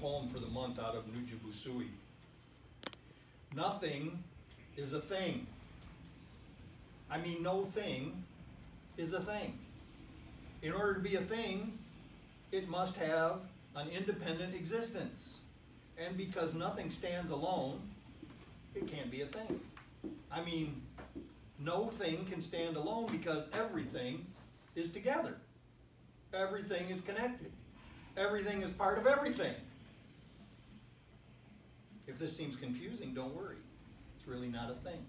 poem for the month out of Nujibusui. Nothing is a thing. I mean, no thing is a thing. In order to be a thing, it must have an independent existence. And because nothing stands alone, it can't be a thing. I mean, no thing can stand alone because everything is together. Everything is connected. Everything is part of everything. If this seems confusing, don't worry. It's really not a thing.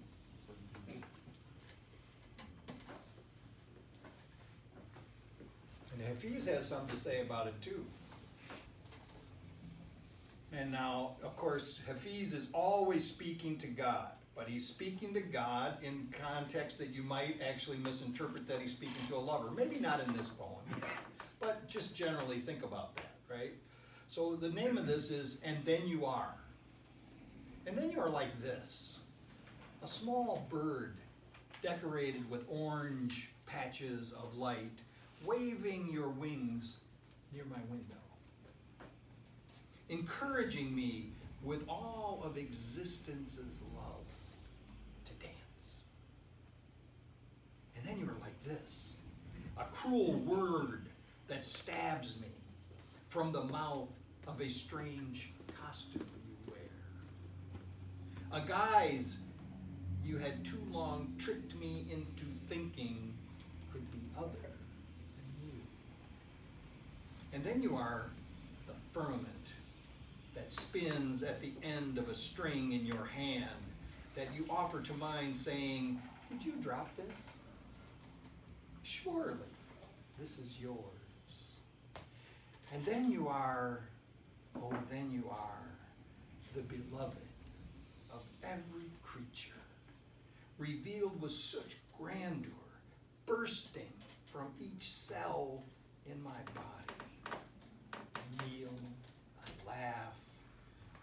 And Hafiz has something to say about it too. And now, of course, Hafiz is always speaking to God, but he's speaking to God in context that you might actually misinterpret that he's speaking to a lover. Maybe not in this poem, but just generally think about that, right? So the name of this is And Then You Are. And then you are like this, a small bird decorated with orange patches of light, waving your wings near my window, encouraging me with all of existence's love to dance. And then you are like this, a cruel word that stabs me from the mouth of a strange costume you wear. A guise you had too long tricked me into thinking could be other than you. And then you are the firmament that spins at the end of a string in your hand that you offer to mine saying, "Would you drop this? Surely, this is yours." And then you are, oh, then you are the beloved of every creature, revealed with such grandeur, bursting from each cell in my body. I kneel, I laugh,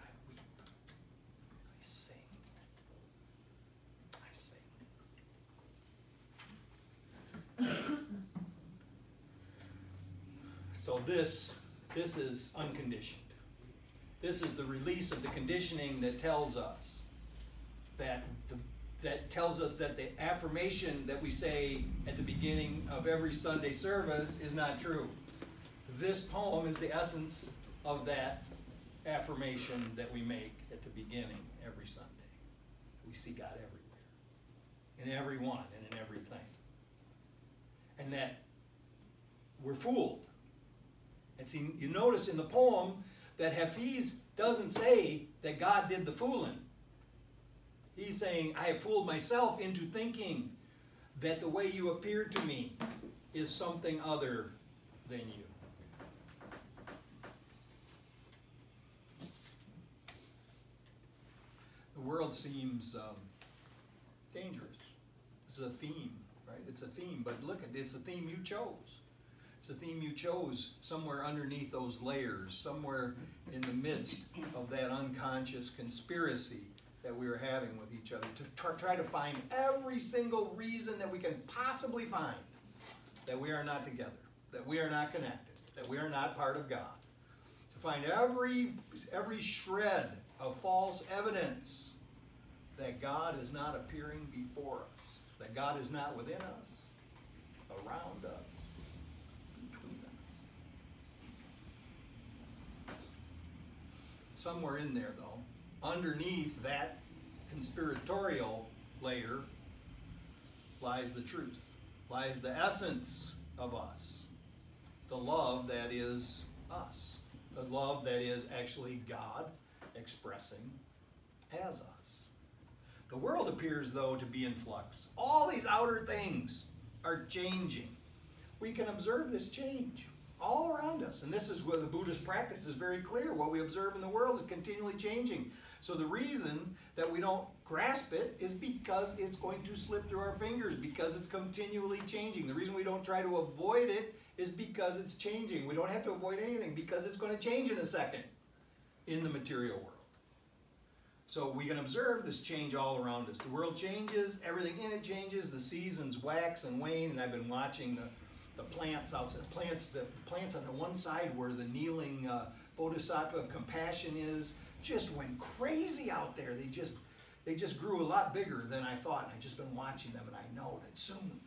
I weep, I sing, I sing. So this is unconditioned. This is the release of the conditioning that tells us that the affirmation that we say at the beginning of every Sunday service is not true. This poem is the essence of that affirmation that we make at the beginning every Sunday. We see God everywhere, in everyone and in everything. And that we're fooled. And see, you notice in the poem that Hafiz doesn't say that God did the fooling. He's saying, I have fooled myself into thinking that the way you appear to me is something other than you. The world seems dangerous. This is a theme, right? It's a theme, but look, it's a theme you chose. It's a theme you chose somewhere underneath those layers, somewhere in the midst of that unconscious conspiracy that we are having with each other, to try to find every single reason that we can possibly find that we are not together, that we are not connected, that we are not part of God. To find every shred of false evidence that God is not appearing before us, that God is not within us, around us, between us. Somewhere in there, though, underneath that conspiratorial layer lies the truth, lies the essence of us, the love that is us, the love that is actually God expressing as us. The world appears, though, to be in flux. All these outer things are changing. We can observe this change all around us. And this is where the Buddhist practice is very clear. What we observe in the world is continually changing. So the reason that we don't grasp it is because it's going to slip through our fingers, because it's continually changing. The reason we don't try to avoid it is because it's changing. We don't have to avoid anything because it's going to change in a second in the material world. So we can observe this change all around us. The world changes, everything in it changes, the seasons wax and wane, and I've been watching the plants outside. The plants on the one side where the kneeling bodhisattva of compassion is, just went crazy out there. They just grew a lot bigger than I thought. And I've just been watching them, and I know that soon,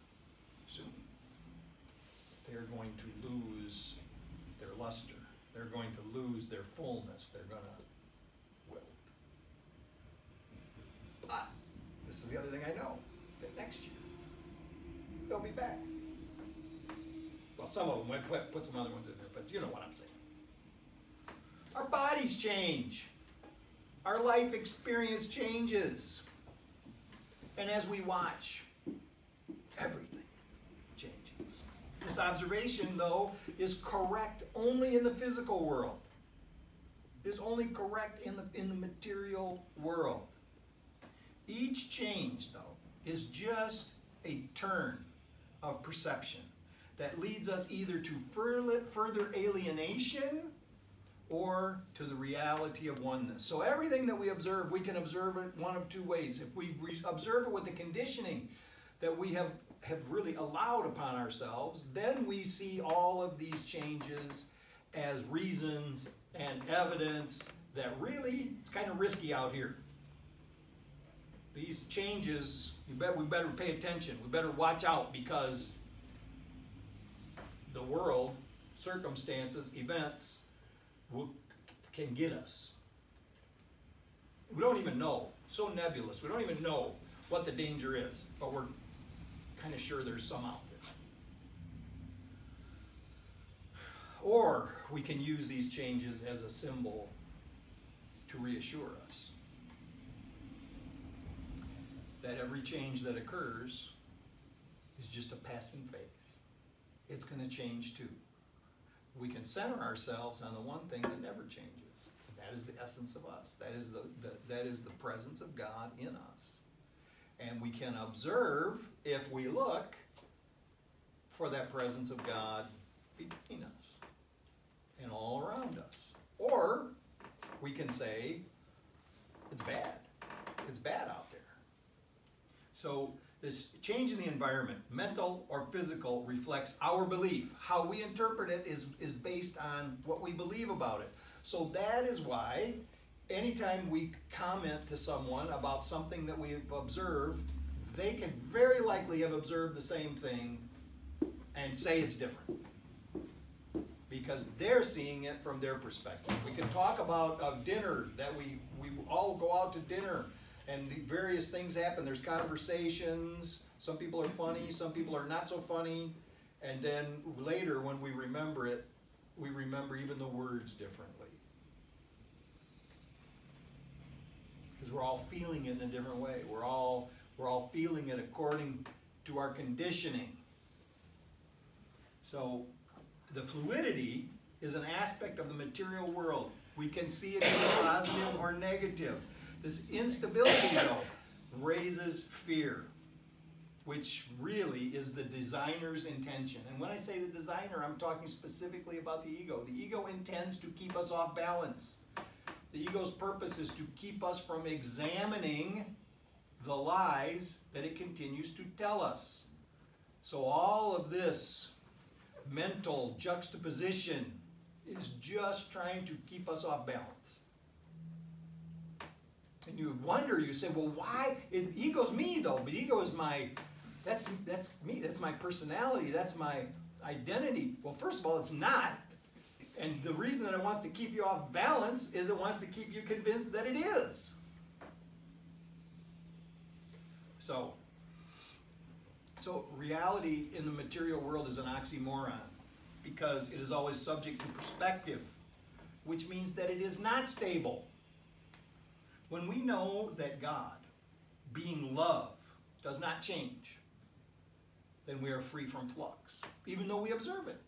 they're going to lose their luster. They're going to lose their fullness. They're going to wilt. But this is the other thing I know, that next year, they'll be back. Well, some of them, put some other ones in there, but you know what I'm saying. Our bodies change. Our life experience changes. And as we watch, everything changes. This observation, though, is correct only in the physical world. It is only correct in the material world. Each change, though, is just a turn of perception that leads us either to further alienation or to the reality of oneness. So everything that we observe, we can observe it one of two ways. If we observe it with the conditioning that we have really allowed upon ourselves, then we see all of these changes as reasons and evidence that really it's kind of risky out here. These changes, we better pay attention. We better watch out, because the world, circumstances, events can get us. We don't even know. So nebulous. We don't even know what the danger is, but we're kind of sure there's some out there. Or we can use these changes as a symbol to reassure us that every change that occurs is just a passing phase. It's going to change too. We can center ourselves on the one thing that never changes. That is the essence of us. That is the presence of God in us. And we can observe, if we look, for that presence of God between us and all around us. Or we can say, it's bad. It's bad out there. So this change in the environment, mental or physical, reflects our belief. How we interpret it is based on what we believe about it. So that is why anytime we comment to someone about something that we've observed, they can very likely have observed the same thing and say it's different, because they're seeing it from their perspective. We can talk about a dinner that we all go out to dinner, and various things happen. There's conversations. Some people are funny, some people are not so funny. And then later, when we remember it, we remember even the words differently. Because we're all feeling it in a different way. We're all feeling it according to our conditioning. So the fluidity is an aspect of the material world. We can see it as positive or negative. This instability, though, raises fear, which really is the designer's intention. And when I say the designer, I'm talking specifically about the ego. The ego intends to keep us off balance. The ego's purpose is to keep us from examining the lies that it continues to tell us. So all of this mental juxtaposition is just trying to keep us off balance. And you wonder, you say, well, why? Ego's me, though. But ego is that's me. That's my personality. That's my identity. Well, first of all, it's not. And the reason that it wants to keep you off balance is it wants to keep you convinced that it is. So reality in the material world is an oxymoron, because it is always subject to perspective, which means that it is not stable. When we know that God, being love, does not change, then we are free from flux, even though we observe it.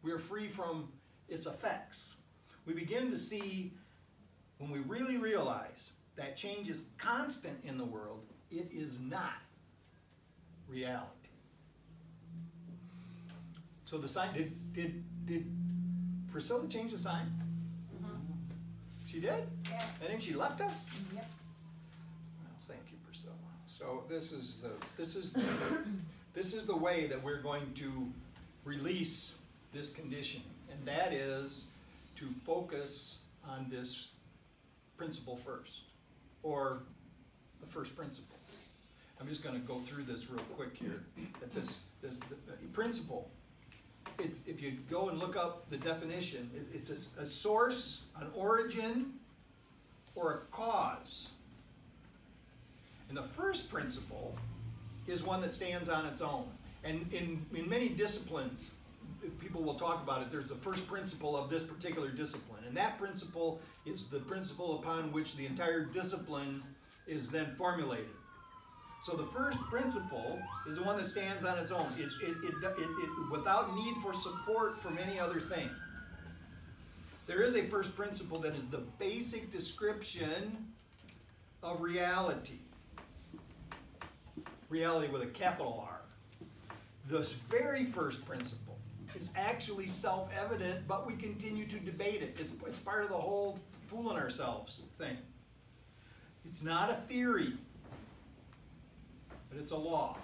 We are free from its effects. We begin to see, when we really realize that change is constant in the world, it is not reality. So the sign, did Priscilla change the sign? She did? Yeah. And then she left us? Yep. Well, thank you, Priscilla. So this is the way that we're going to release this condition, and that is to focus on this principle first, or the first principle. I'm just going to go through this real quick here. That the principle, if you go and look up the definition, it's a source, an origin, or a cause. And the first principle is one that stands on its own. And in many disciplines, people will talk about it. There's the first principle of this particular discipline. And that principle is the principle upon which the entire discipline is then formulated. So the first principle is the one that stands on its own. It without need for support from any other thing. There is a first principle that is the basic description of reality. Reality with a capital R. This very first principle is actually self-evident, but we continue to debate it. It's part of the whole fooling ourselves thing. It's not a theory, but it's a law.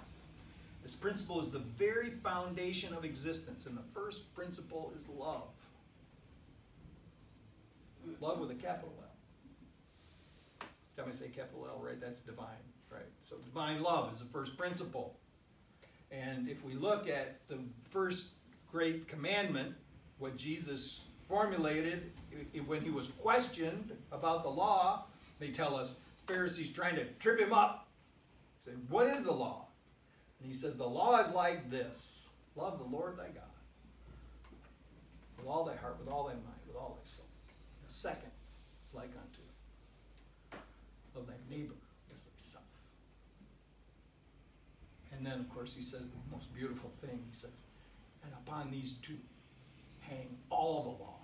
This principle is the very foundation of existence, and the first principle is love. Love with a capital L. Time I say capital L, right? That's divine, right? So divine love is the first principle. And if we look at the first great commandment, what Jesus formulated when he was questioned about the law, they tell us, Pharisees trying to trip him up. Say, what is the law? And he says, the law is like this. Love the Lord thy God with all thy heart, with all thy mind, with all thy soul. The second is like unto it. Love thy neighbor as thyself. And then, of course, he says the most beautiful thing. He says, and upon these two hang all the law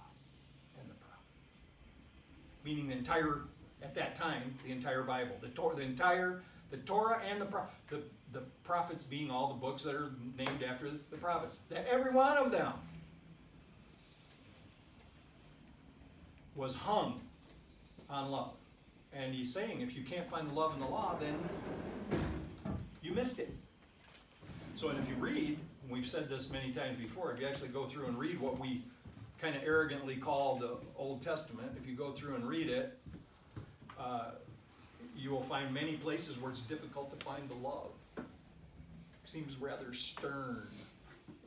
and the prophet. Meaning the entire, at that time, the entire Bible. The Torah and the prophets being all the books that are named after the prophets. That every one of them was hung on love. And he's saying, if you can't find the love in the law, then you missed it. So, and if you read, and we've said this many times before, if you actually go through and read what we kind of arrogantly call the Old Testament, if you go through and read it, you will find many places where it's difficult to find the love. It seems rather stern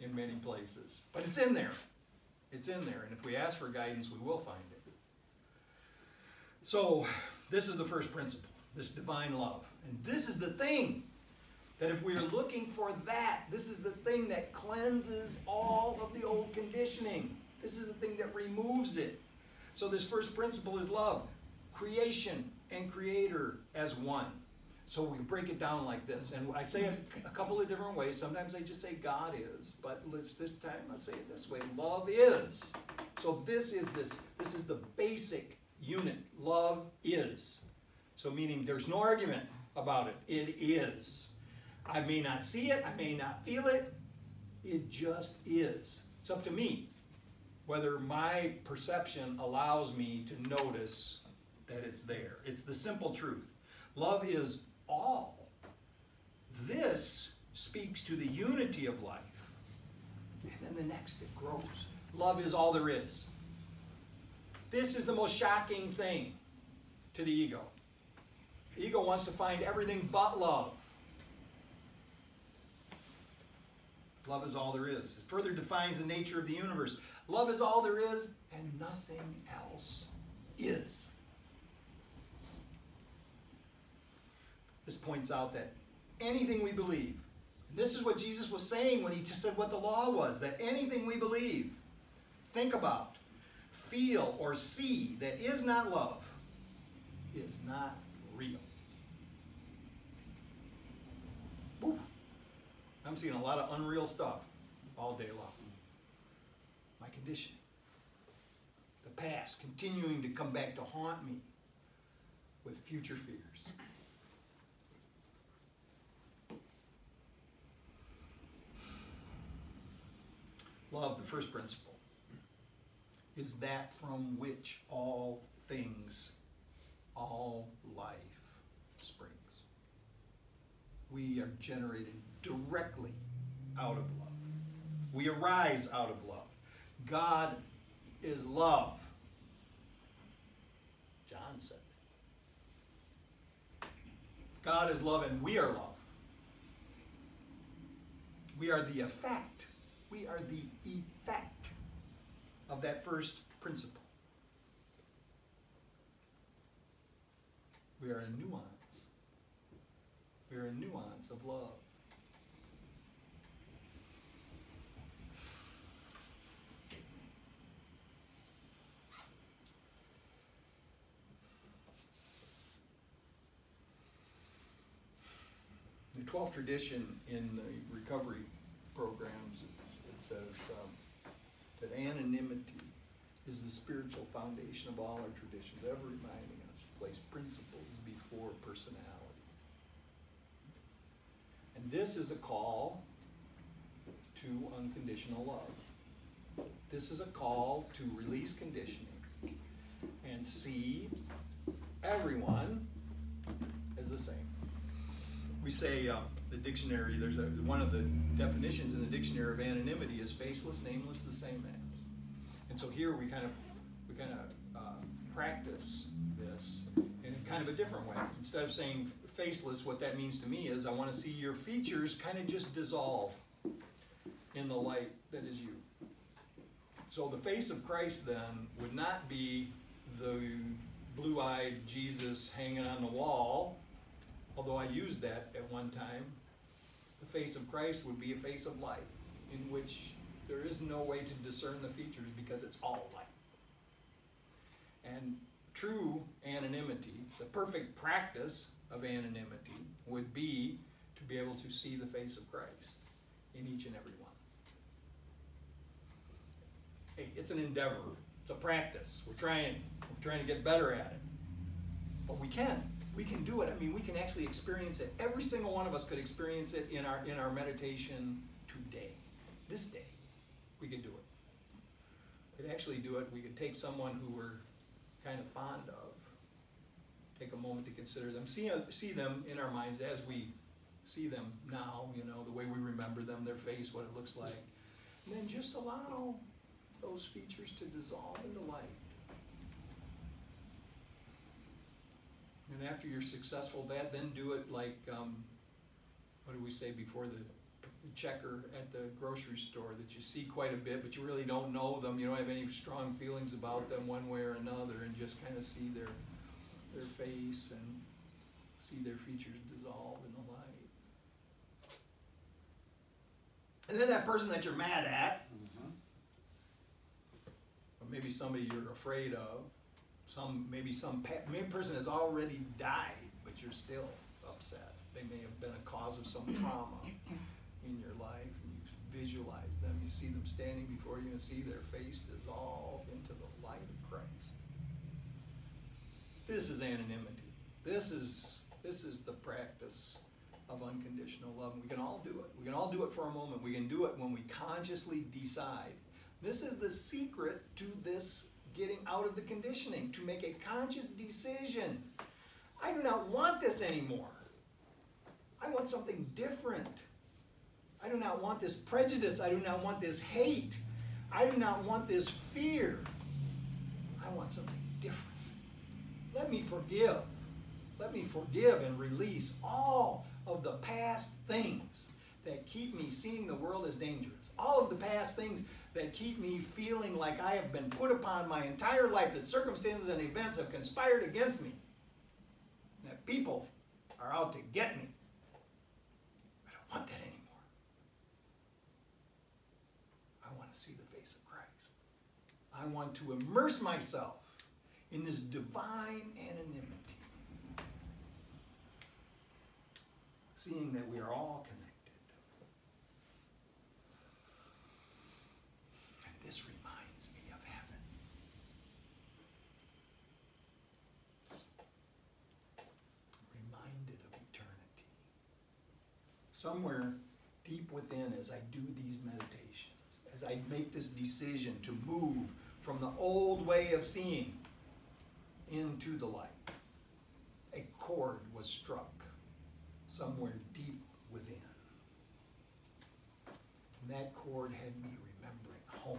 in many places. But it's in there. It's in there. And if we ask for guidance, we will find it. So, this is the first principle, this divine love. And this is the thing that if we are looking for that, this is the thing that cleanses all of the old conditioning. This is the thing that removes it. So this first principle is love. Creation and creator as one. So we break it down like this. And I say it a couple of different ways. Sometimes I just say God is. But this time I say it this way. Love is. So this is the basic unit. Love is. So meaning there's no argument about it. It is. I may not see it, I may not feel it, it just is. It's up to me whether my perception allows me to notice that it's there. It's the simple truth. Love is all. This speaks to the unity of life. And then the next, it grows. Love is all there is. This is the most shocking thing to the ego. The ego wants to find everything but love. Love is all there is. It further defines the nature of the universe. Love is all there is, and nothing else is. This points out that anything we believe, and this is what Jesus was saying when he just said what the law was, that anything we believe, think about, feel, or see that is not love is not real. Woo. I'm seeing a lot of unreal stuff all day long. My condition. The past continuing to come back to haunt me with future fears. Love, the first principle, is that from which all things, all life springs. We are generated directly out of love. We arise out of love. God is love. said that. God is love and we are love. We are the effect. We are the effect of that first principle. We are a nuance. We are a nuance of love. The 12th tradition in the recovery programs, it says that anonymity is the spiritual foundation of all our traditions, ever reminding us to place principles before personalities. And this is a call to unconditional love. This is a call to release conditioning and see everyone as the same. We say the dictionary, there's one of the definitions in the dictionary of anonymity is faceless, nameless, the same as. And so here we kind of practice this in kind of a different way. Instead of saying faceless, what that means to me is I want to see your features kind of just dissolve in the light that is you. So the face of Christ then would not be the blue-eyed Jesus hanging on the wall, although I used that at one time. The face of Christ would be a face of light, in which there is no way to discern the features because it's all light. And true anonymity, the perfect practice of anonymity, would be to be able to see the face of Christ in each and every one. Hey, it's an endeavor. It's a practice. We're trying to get better at it. But we can. We can do it. I mean, we can actually experience it. Every single one of us could experience it in our meditation today. This day, we could do it. We could actually do it. We could take someone who we're kind of fond of, take a moment to consider them, see them in our minds as we see them now, the way we remember them, their face, what it looks like. And then just allow those features to dissolve into light. And after you're successful at that, then do it like, what do we say before the checker at the grocery store, that you see quite a bit, but you really don't know them. You don't have any strong feelings about them one way or another, and just kind of see their face and see their features dissolve in the light. And then that person that you're mad at, or maybe somebody you're afraid of, maybe person has already died, but you're still upset. They may have been a cause of some trauma in your life, and you visualize them, you see them standing before you and see their face dissolve into the light of Christ. This is anonymity. This is the practice of unconditional love. And we can all do it. We can all do it for a moment. We can do it when we consciously decide. This is the secret to this getting out of the conditioning, to make a conscious decision. I do not want this anymore. I want something different. I do not want this prejudice. I do not want this hate. I do not want this fear. I want something different. Let me forgive. Let me forgive and release all of the past things that keep me seeing the world as dangerous. All of the past things that keep me feeling like I have been put upon my entire life, that circumstances and events have conspired against me, that people are out to get me. I don't want that anymore. I want to see the face of Christ. I want to immerse myself in this divine anonymity, seeing that we are all connected. And this reminds me of heaven. Reminded of eternity. Somewhere deep within, as I do these meditations, as I make this decision to move from the old way of seeing into the light, a chord was struck somewhere deep within. And that chord had me remembering home.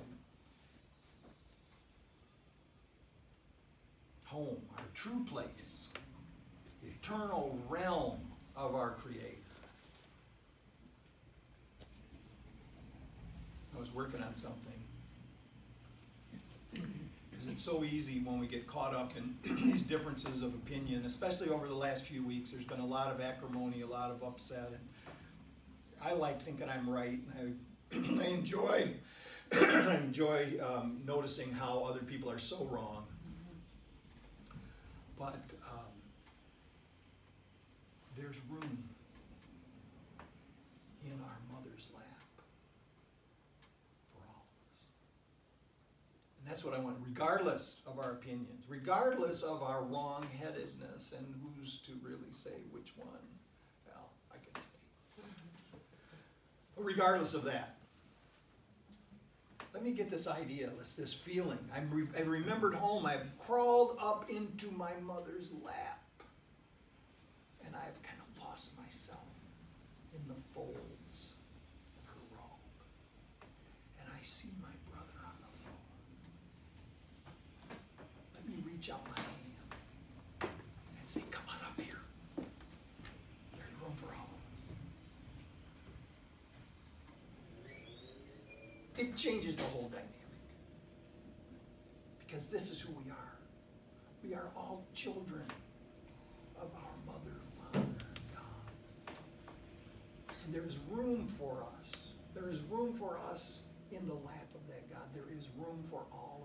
home, our true place, the eternal realm of our Creator. I was working on something. Because it's so easy when we get caught up in these differences of opinion, especially over the last few weeks. There's been a lot of acrimony, a lot of upset. And I like thinking I'm right, and I enjoy noticing how other people are so wrong. But there's room in our mother's lap for all of us. And that's what I want, regardless of our opinions, regardless of our wrong-headedness, and who's to really say which one. Well, I can say. But regardless of that, let me get this idea, this feeling. I remembered home. I've crawled up into my mother's lap. And I've kind of lost myself in the folds of her robe. And I see my brother on the floor. Let me reach out my hand and say, come on up here. There's room for all of us. It changes the whole dynamic. Because this is who we are. We are all children of our mother, Father, God. And there is room for us. There is room for us in the lap of that God. There is room for all